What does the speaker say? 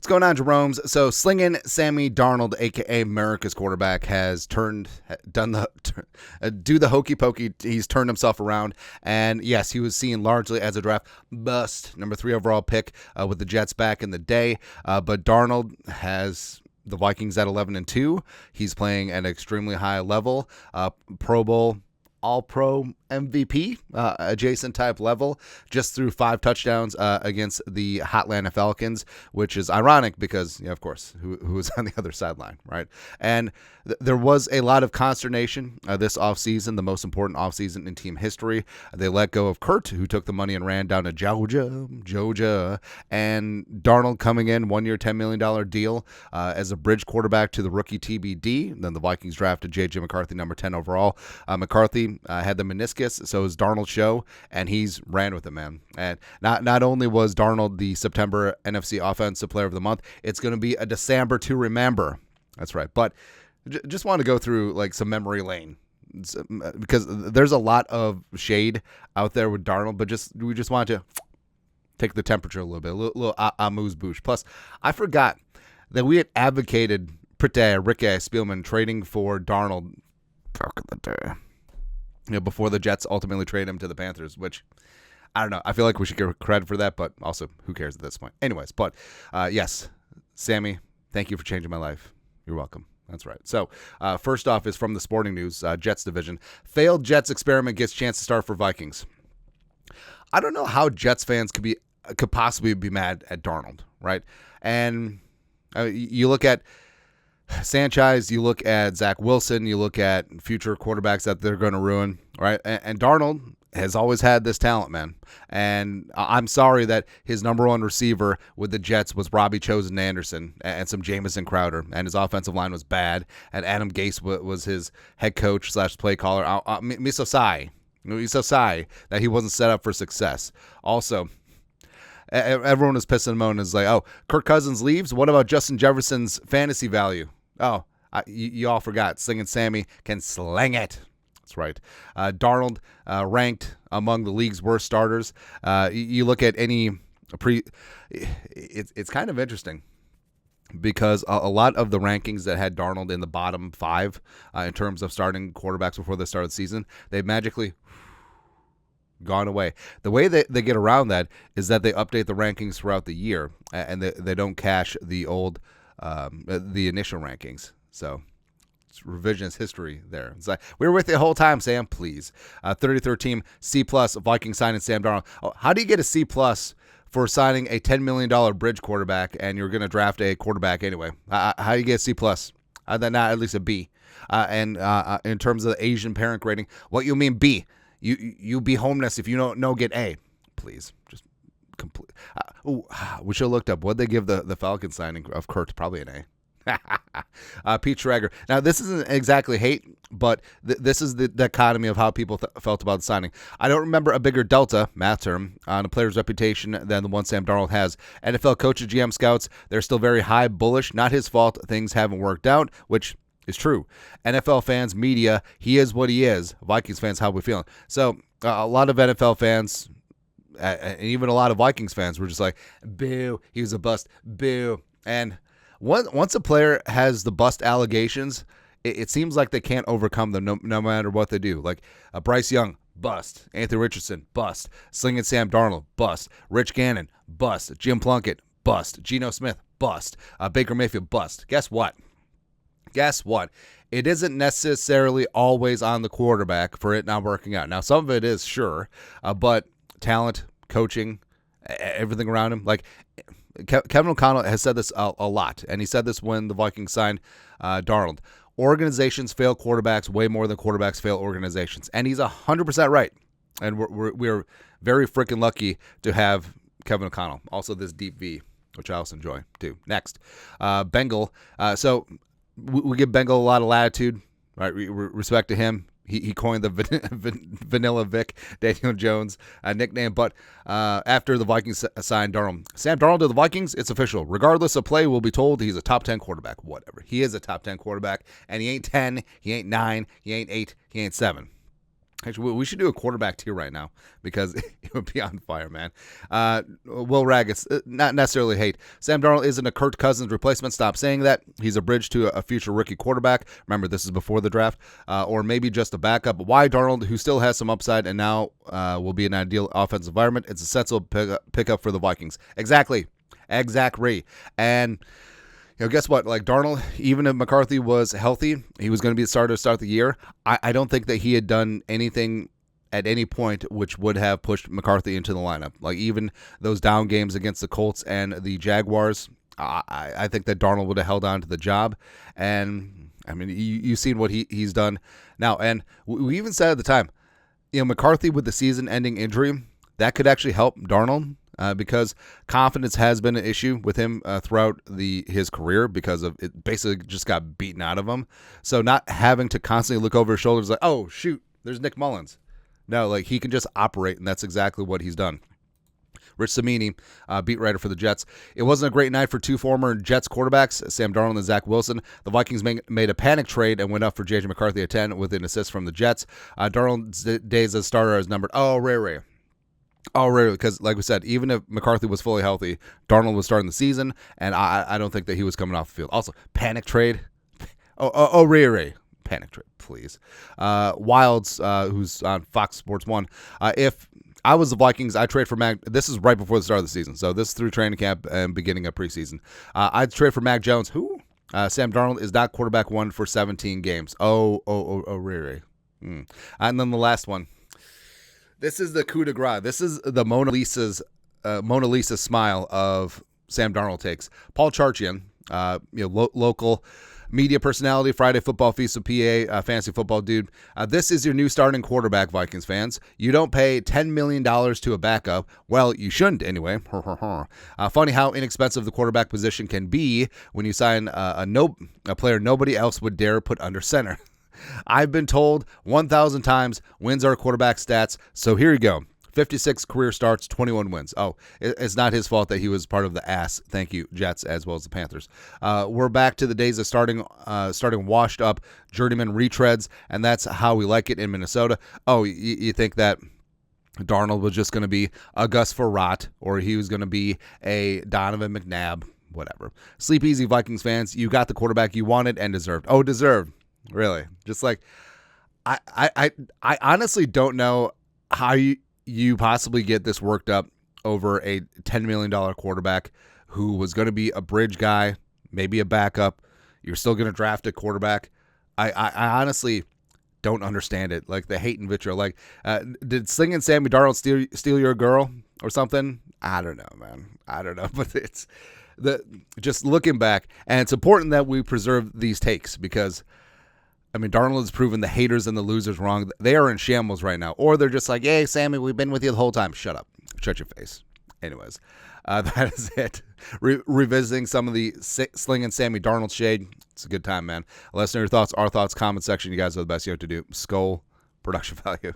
What's going on, Jerome's? So, slinging Sammy Darnold, aka America's quarterback, has do the hokey pokey. He's turned himself around, and yes, he was seen largely as a draft bust, number 3 overall pick with the Jets back in the day. But Darnold has the Vikings at 11-2. He's playing at an extremely high level, Pro Bowl, All-Pro MVP adjacent type level, just threw 5 touchdowns against the Atlanta Falcons, which is ironic because, of course, who was on the other sideline, right? And there was a lot of consternation this offseason, the most important offseason in team history. They let go of Kurt, who took the money and ran down to Georgia, and Darnold coming in, 1-year, $10 million deal as a bridge quarterback to the rookie TBD. And then the Vikings drafted J.J. McCarthy, number 10 overall. McCarthy had the meniscus, so it was Darnold's show, and he's ran with it, man. And not only was Darnold the September NFC Offensive Player of the Month, it's going to be a December to remember. That's right. But just want to go through like some memory lane, because there's a lot of shade out there with Darnold, but we just want to take the temperature a little bit, a little amuse-bouche. Plus, I forgot that we had advocated Ricky Spielman trading for Darnold back in the day. Before the Jets ultimately trade him to the Panthers, which, I don't know. I feel like we should give credit for that, but also, who cares at this point? Anyways, but yes, Sammy, thank you for changing my life. You're welcome. That's right. So, first off is from the Sporting News, Jets division. Failed Jets experiment gets chance to start for Vikings. I don't know how Jets fans could possibly be mad at Darnold, right? And you look at Sanchez, you look at Zach Wilson, you look at future quarterbacks that they're going to ruin, right? And Darnold has always had this talent, man. And I'm sorry that his number 1 receiver with the Jets was Robbie Chosen Anderson and some Jamison Crowder, and his offensive line was bad, and Adam Gase was his head coach / play caller. Me so sigh that he wasn't set up for success. Also, everyone is pissing him on. Is like, oh, Kirk Cousins leaves. What about Justin Jefferson's fantasy value? Oh, you all forgot. Slinging Sammy can sling it. That's right. Darnold ranked among the league's worst starters. You look at any it's kind of interesting because a lot of the rankings that had Darnold in the bottom 5 in terms of starting quarterbacks before the start of the season, they've magically gone away. The way that they get around that is that they update the rankings throughout the year, and they don't cache the old, the initial rankings. So it's revisionist history there. It's like, we were with you the whole time, Sam, please. 33rd team, C+, Vikings signing Sam Darnold. Oh, how do you get a C+ for signing a $10 million bridge quarterback, and you're going to draft a quarterback anyway? How do you get a C+? Not at least a B. And in terms of the Asian parent grading, what you mean B? You be homeless if you don't know, get A. Please, just complete. We should have looked up what they give the Falcons signing of Kurt. Probably an A. Pete Schrager. Now, this isn't exactly hate, but this is the dichotomy of how people felt about the signing. I don't remember a bigger delta, math term, on a player's reputation than the one Sam Darnold has. NFL coaches, GM scouts, they're still very high bullish. Not his fault. Things haven't worked out, which is true. NFL fans, media, he is what he is. Vikings fans, how we feeling? So a lot of NFL fans, and even a lot of Vikings fans, were just like, boo, he was a bust, boo. And once a player has the bust allegations, it seems like they can't overcome them no matter what they do. Like Bryce Young, bust. Anthony Richardson, bust. Slinging Sam Darnold, bust. Rich Gannon, bust. Jim Plunkett, bust. Geno Smith, bust. Baker Mayfield, bust. Guess what? It isn't necessarily always on the quarterback for it not working out. Now, some of it is, sure, but talent, coaching, everything around him. Like Kevin O'Connell has said this a lot, and he said this when the Vikings signed Darnold. Organizations fail quarterbacks way more than quarterbacks fail organizations, and he's 100% right. And we're very freaking lucky to have Kevin O'Connell. Also, this deep V, which I also enjoy too. Next, Bengal. So we give Bengal a lot of latitude, right? Respect to him. He coined the Vanilla Vic, Daniel Jones nickname. But after the Vikings signed Darnold, Sam Darnold to the Vikings, it's official. Regardless of play, we'll be told he's a top 10 quarterback. Whatever. He is a top 10 quarterback, and he ain't 10, he ain't 9, he ain't 8, he ain't 7. Actually, we should do a quarterback tier right now because it would be on fire, man. Will Raggets, not necessarily hate. Sam Darnold isn't a Kirk Cousins replacement. Stop saying that. He's a bridge to a future rookie quarterback. Remember, this is before the draft. Or maybe just a backup. Why Darnold, who still has some upside and now will be an ideal offensive environment? It's a sensible pickup for the Vikings. Exactly. And guess what? Like Darnold, even if McCarthy was healthy, he was going to be the starter to start the year. I don't think that he had done anything at any point which would have pushed McCarthy into the lineup. Like even those down games against the Colts and the Jaguars, I think that Darnold would have held on to the job. And I mean, you've seen what he's done now. And we even said at the time, McCarthy with the season-ending injury, that could actually help Darnold. Because confidence has been an issue with him throughout his career because of it basically just got beaten out of him. So not having to constantly look over his shoulders like, oh, shoot, there's Nick Mullins. No, like he can just operate, and that's exactly what he's done. Rich Samini, beat writer for the Jets. It wasn't a great night for two former Jets quarterbacks, Sam Darnold and Zach Wilson. The Vikings made a panic trade and went up for J.J. McCarthy at 10 with an assist from the Jets. Darnold's days as starter is numbered. Oh, Ray. Oh, really? Because, like we said, even if McCarthy was fully healthy, Darnold was starting the season, and I don't think that he was coming off the field. Also, panic trade. Ray. Panic trade, please. Wilds, who's on Fox Sports 1. If I was the Vikings, I'd trade for Mac. This is right before the start of the season, so this is through training camp and beginning of preseason. I'd trade for Mac Jones. Who? Sam Darnold is not quarterback one for 17 games. Ray. And then the last one. This is the coup de grace. This is the Mona Lisa smile of Sam Darnold takes. Paul Charchian, local media personality, Friday Football Feast of PA, fantasy football dude. This is your new starting quarterback, Vikings fans. You don't pay $10 million to a backup. Well, you shouldn't anyway. Funny how inexpensive the quarterback position can be when you sign a player nobody else would dare put under center. I've been told 1,000 times wins are quarterback stats, so here you go. 56 career starts, 21 wins. Oh, it's not his fault that he was part of the ass. Thank you, Jets, as well as the Panthers. We're back to the days of starting washed up journeyman retreads, and that's how we like it in Minnesota. Oh, you think that Darnold was just going to be a Gus Frerotte, or he was going to be a Donovan McNabb, whatever. Sleep easy, Vikings fans. You got the quarterback you wanted and deserved. Oh, deserved. Really? Just like, I honestly don't know how you possibly get this worked up over a $10 million quarterback who was going to be a bridge guy, maybe a backup. You're still going to draft a quarterback. I honestly don't understand it. Like the hate and vitriol. Like, did Slinging Sammy Darnold steal your girl or something? I don't know, man. I don't know. But it's just looking back, and it's important that we preserve these takes because, I mean, Darnold has proven the haters and the losers wrong. They are in shambles right now. Or they're just like, hey, Sammy, we've been with you the whole time. Shut up. Shut your face. Anyways, that is it. Revisiting some of the Slinging Sammy Darnold shade. It's a good time, man. Let us know your thoughts, our thoughts, comment section. You guys are the best. You have to do. Skull production value.